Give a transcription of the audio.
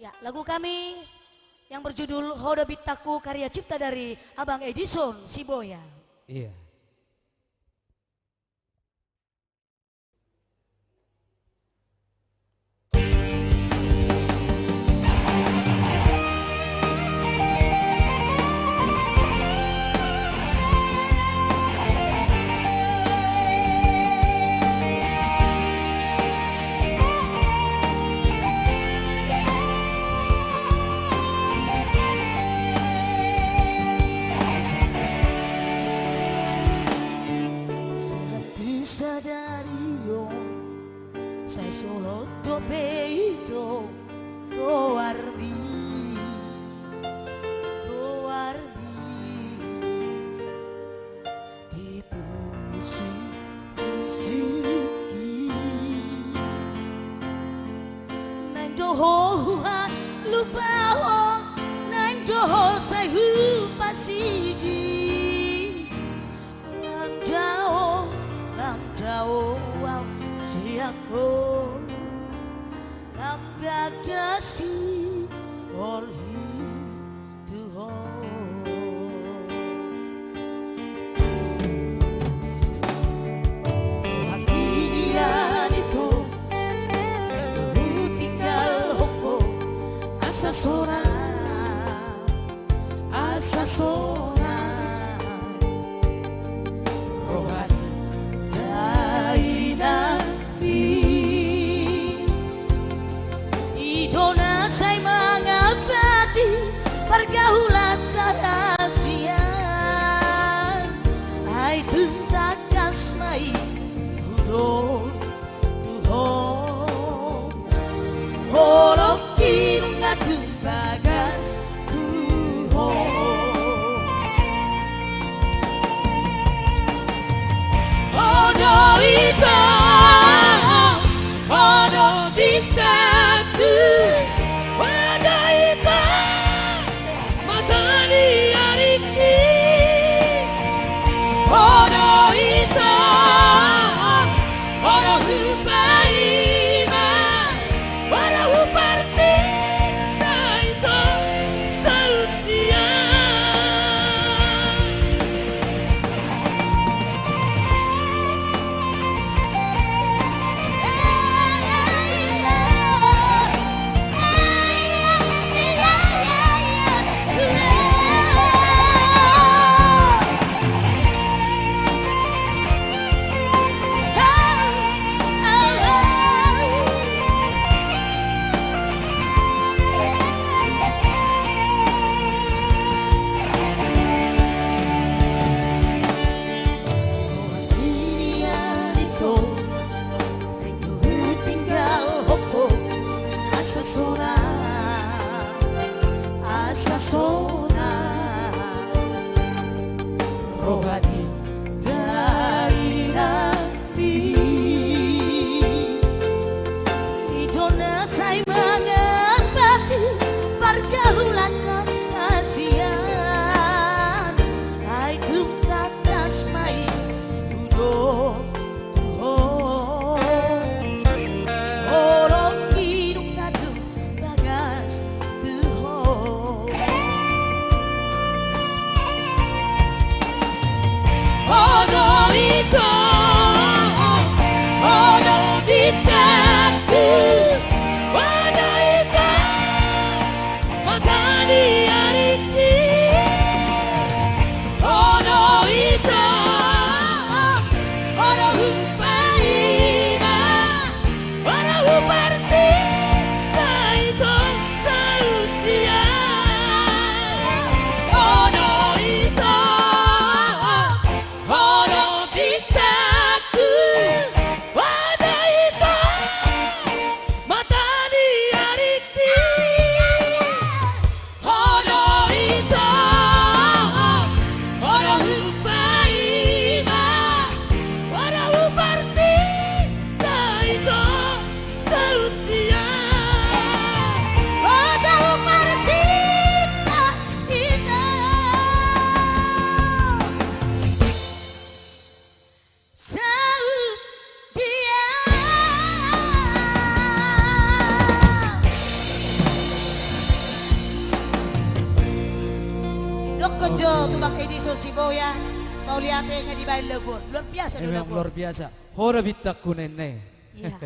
Ya, lagu kami yang berjudul Hoda Bitaku karya cipta dari Abang Edison Siboya. Iya. Sadario sai solo tuo peito guardi di pusiki nanjoho lupa ho nanjoho sai hu pasiji jauh siapa nam gada si olhi Tuhan hatian itu tinggal hoko asa sora pergaulan rahasia ai tuntak kasmai udo duho holok kirunga bagas duho odo ita odo bitaku asa sona rohani dari nabi idona sai mengabdi pergaulan kasihan hai tunggak kasmai udo Odo bitaku Dok kejo tuh Bang Edison Siboya. Mau lihat yang di Bayi Lebur. Luar biasa. Memang luar biasa. Hora bitaku nene. Iya.